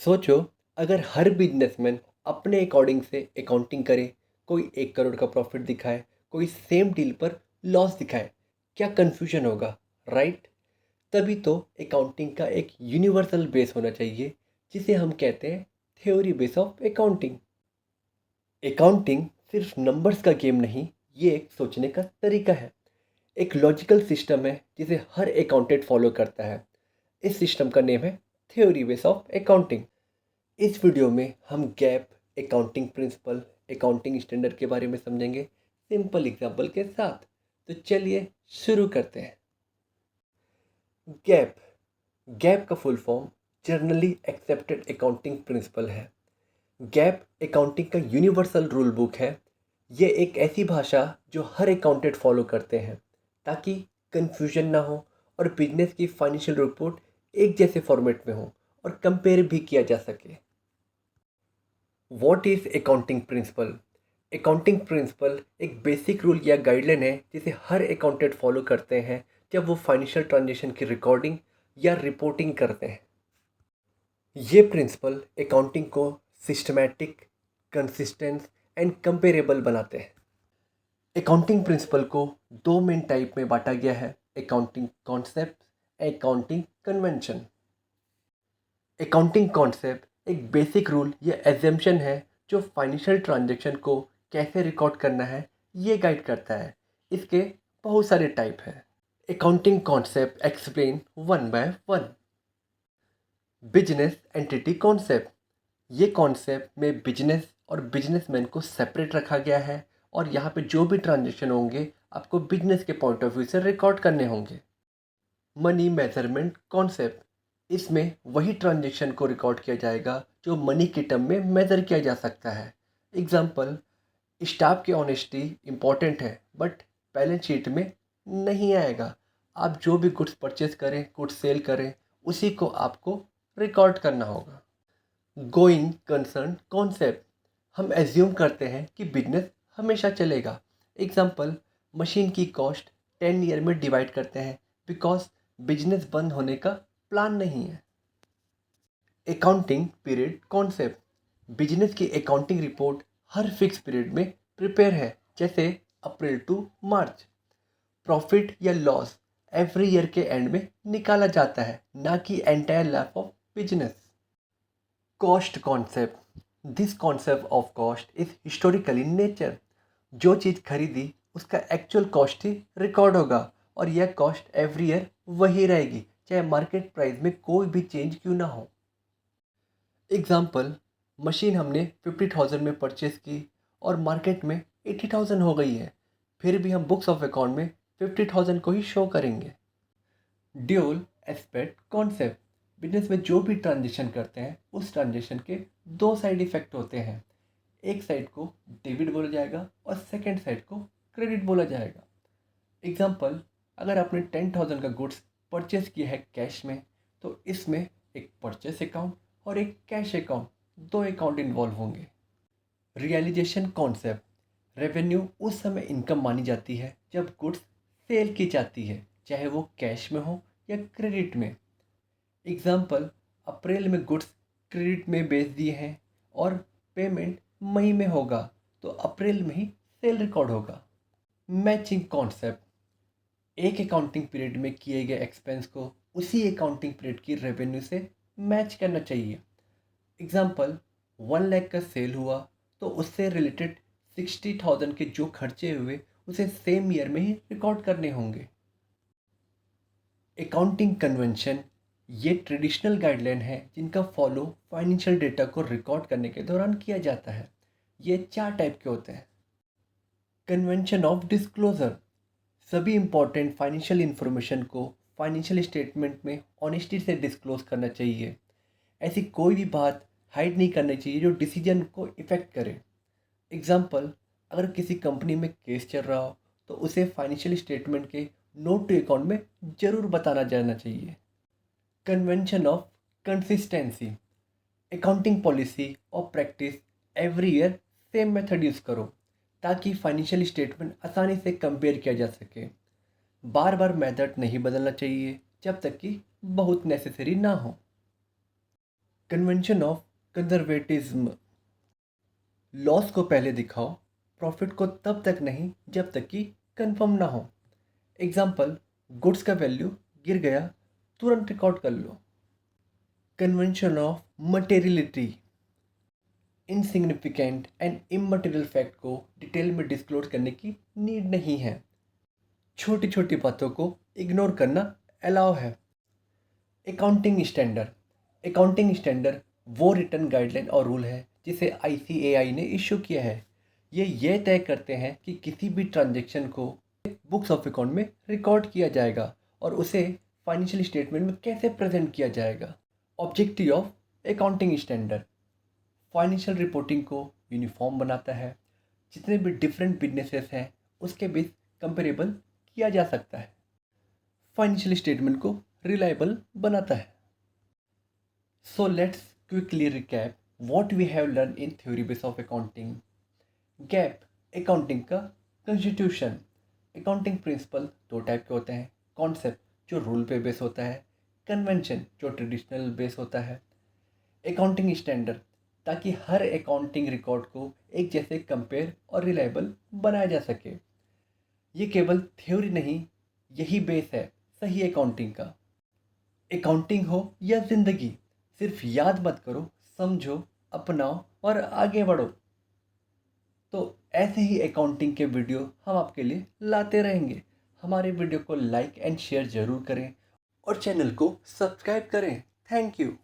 सोचो, अगर हर बिजनेसमैन अपने अकॉर्डिंग से अकाउंटिंग करे, कोई 1 करोड़ का प्रॉफिट दिखाए, कोई सेम डील पर लॉस दिखाए, क्या कन्फ्यूजन होगा, राइट? तभी तो अकाउंटिंग का एक यूनिवर्सल बेस होना चाहिए, जिसे हम कहते हैं theory base of accounting. Accounting सिर्फ नंबर्स का गेम नहीं, ये एक सोचने का तरीका है। एक लॉजिकल सिस्टम है जिसे हर अकाउंटेंट फॉलो करता है। इस सिस्टम का नेम है थ्योरी बेस ऑफ अकाउंटिंग। इस वीडियो में हम gap, accounting principle, accounting standard के बारे में समझेंगे, सिंपल एग्जांपल के साथ। तो चलिए शुरू करते हैं। गैप। गैप का full form generally accepted accounting principle है। गैप अकाउंटिंग का यूनिवर्सल रूल बुक है। ये एक ऐसी भाषा जो हर अकाउंटेंट फॉलो करते हैं ताकि कंफ्यूजन ना हो और बिजनेस की फाइनेंशियल रिपोर्ट एक जैसे फॉर्मेट में हो और कंपेयर भी किया जा सके। What is accounting principle? Accounting principle एक बेसिक रूल या गाइडलाइन है जिसे हर अकाउंटेंट फॉलो करते हैं जब वो फाइनेंशियल ट्रांजेक्शन की रिकॉर्डिंग या रिपोर्टिंग करते हैं। ये प्रिंसिपल अकाउंटिंग को सिस्टमैटिक, कंसिस्टेंट एंड कंपेरेबल बनाते हैं। अकाउंटिंग प्रिंसिपल को दो मेन टाइप में बांटा गया है: accounting concept, accounting convention. Accounting concept एक बेसिक रूल या एजम्पशन है जो फाइनेंशियल ट्रांजैक्शन को कैसे रिकॉर्ड करना है ये गाइड करता है। इसके बहुत सारे टाइप हैं। Accounting concept explain one by one. Business entity concept. ये कॉन्सेप्ट में बिजनेस और बिजनेसमैन को सेपरेट रखा गया है और यहाँ पे जो भी ट्रांजैक्शन होंगे आपको बिजनेस के पॉइंट ऑफ व्यू से रिकॉर्ड करने होंगे। Money measurement concept. इसमें वही ट्रांजैक्शन को रिकॉर्ड किया जाएगा जो मनी के टर्म में मेजर किया जा सकता है। एग्जाम्पल, स्टाफ की ऑनेस्टी इम्पॉर्टेंट है बट बैलेंस शीट में नहीं आएगा। आप जो भी गुड्स परचेज करें, गुड्स सेल करें, उसी को आपको रिकॉर्ड करना होगा। Going concern concept. हम एज्यूम करते हैं कि बिजनेस हमेशा चलेगा। एग्जाम्पल, मशीन की कॉस्ट 10 ईयर में डिवाइड करते हैं बिकॉज बिजनेस बंद होने का प्लान नहीं है। Accounting period concept. बिजनेस की अकाउंटिंग रिपोर्ट हर फिक्स पीरियड में प्रिपेयर है, जैसे अप्रैल टू मार्च। प्रॉफिट या लॉस एवरी ईयर के एंड में निकाला जाता है, ना कि entire life of business. Cost concept. This concept of cost is historical in nature. जो चीज़ खरीदी उसका एक्चुअल कॉस्ट ही रिकॉर्ड होगा और यह कॉस्ट एवरी ईयर वही रहेगी, चाहे मार्केट प्राइस में कोई भी चेंज क्यों ना हो। एग्जाम्पल, मशीन हमने 50,000 में परचेज की और मार्केट में 80,000 हो गई है, फिर भी हम बुक्स ऑफ अकाउंट में 50,000 को ही शो करेंगे। Dual aspect concept. बिजनेस में जो भी ट्रांजेक्शन करते हैं उस ट्रांजेक्शन के दो साइड इफेक्ट होते हैं। एक साइड को डेबिट बोला जाएगा और सेकेंड साइड को क्रेडिट बोला जाएगा। एग्जाम्पल, अगर आपने 10,000 का गुड्स परचेज किया है कैश में, तो इसमें एक परचेस अकाउंट और एक कैश अकाउंट, दो अकाउंट इन्वॉल्व होंगे। Realization concept. रेवेन्यू उस समय इनकम मानी जाती है जब गुड्स सेल की जाती है, चाहे वो कैश में हो या क्रेडिट में। एग्जाम्पल, अप्रैल में गुड्स क्रेडिट में बेच दिए हैं और पेमेंट मई में होगा, तो अप्रैल में ही सेल रिकॉर्ड होगा। Matching concept. एक अकाउंटिंग पीरियड में किए गए एक्सपेंस को उसी अकाउंटिंग पीरियड की रेवेन्यू से मैच करना चाहिए। एग्जाम्पल, 1 लाख का सेल हुआ तो उससे रिलेटेड 60,000 के जो खर्चे हुए उसे सेम ईयर में ही रिकॉर्ड करने होंगे। अकाउंटिंग कन्वेंशन ये ट्रेडिशनल गाइडलाइन है जिनका फॉलो फाइनेंशियल डेटा को रिकॉर्ड करने के दौरान किया जाता है। ये 4 टाइप के होते हैं। Convention of disclosure. सभी इंपॉर्टेंट फाइनेंशियल इन्फॉर्मेशन को फाइनेंशियल स्टेटमेंट में ऑनेस्टी से डिस्क्लोज करना चाहिए। ऐसी कोई भी बात हाइड नहीं करनी चाहिए जो डिसीजन को इफ़ेक्ट करे। एग्जाम्पल, अगर किसी कंपनी में केस चल रहा हो तो उसे फाइनेंशियल स्टेटमेंट के नोट टू अकाउंट में ज़रूर बताना जाना चाहिए। Convention of consistency. Accounting policy और practice every year same method use करो ताकि फाइनेंशियल स्टेटमेंट आसानी से कंपेयर किया जा सके। बार बार मेथड नहीं बदलना चाहिए जब तक कि बहुत नेसेसरी ना हो। Convention of conservatism. लॉस को पहले दिखाओ, प्रॉफिट को तब तक नहीं जब तक कि कंफर्म ना हो। एग्जाम्पल, गुड्स का वैल्यू गिर गया, तुरंत रिकॉर्ड कर लो। Convention of materiality. Insignificant and immaterial fact को डिटेल में डिस्क्लोज करने की नीड नहीं है। छोटी छोटी बातों को इग्नोर करना अलाउ है। Accounting standard. अकाउंटिंग स्टैंडर्ड वो रिटर्न गाइडलाइन और रूल है जिसे ICAI ने इशू किया है। ये तय करते हैं कि किसी भी ट्रांजैक्शन को बुक्स ऑफ अकाउंट में रिकॉर्ड किया जाएगा और उसे फाइनेंशियल स्टेटमेंट में कैसे प्रेजेंट किया जाएगा। Objective of accounting standard financial reporting को यूनिफॉर्म बनाता है। जितने भी डिफरेंट बिजनेसेस हैं उसके बीच कंपेरेबल किया जा सकता है। फाइनेंशियल स्टेटमेंट को रिलायबल बनाता है। So let's quickly recap what we have learn in theory base of accounting. GAAP accounting का कॉन्स्टिट्यूशन। अकाउंटिंग प्रिंसिपल दो टाइप के होते हैं। कॉन्सेप्ट जो रूल पे बेस होता है, कन्वेंशन जो ट्रेडिशनल बेस होता है। अकाउंटिंग स्टैंडर्ड ताकि हर अकाउंटिंग रिकॉर्ड को एक जैसे कंपेयर और रिलायबल बनाया जा सके। ये केवल थ्योरी नहीं, यही बेस है सही अकाउंटिंग का। अकाउंटिंग हो या जिंदगी, सिर्फ याद मत करो, समझो, अपनाओ और आगे बढ़ो। तो ऐसे ही अकाउंटिंग के वीडियो हम आपके लिए लाते रहेंगे। हमारे वीडियो को लाइक एंड शेयर जरूर करें और चैनल को सब्सक्राइब करें। Thank you.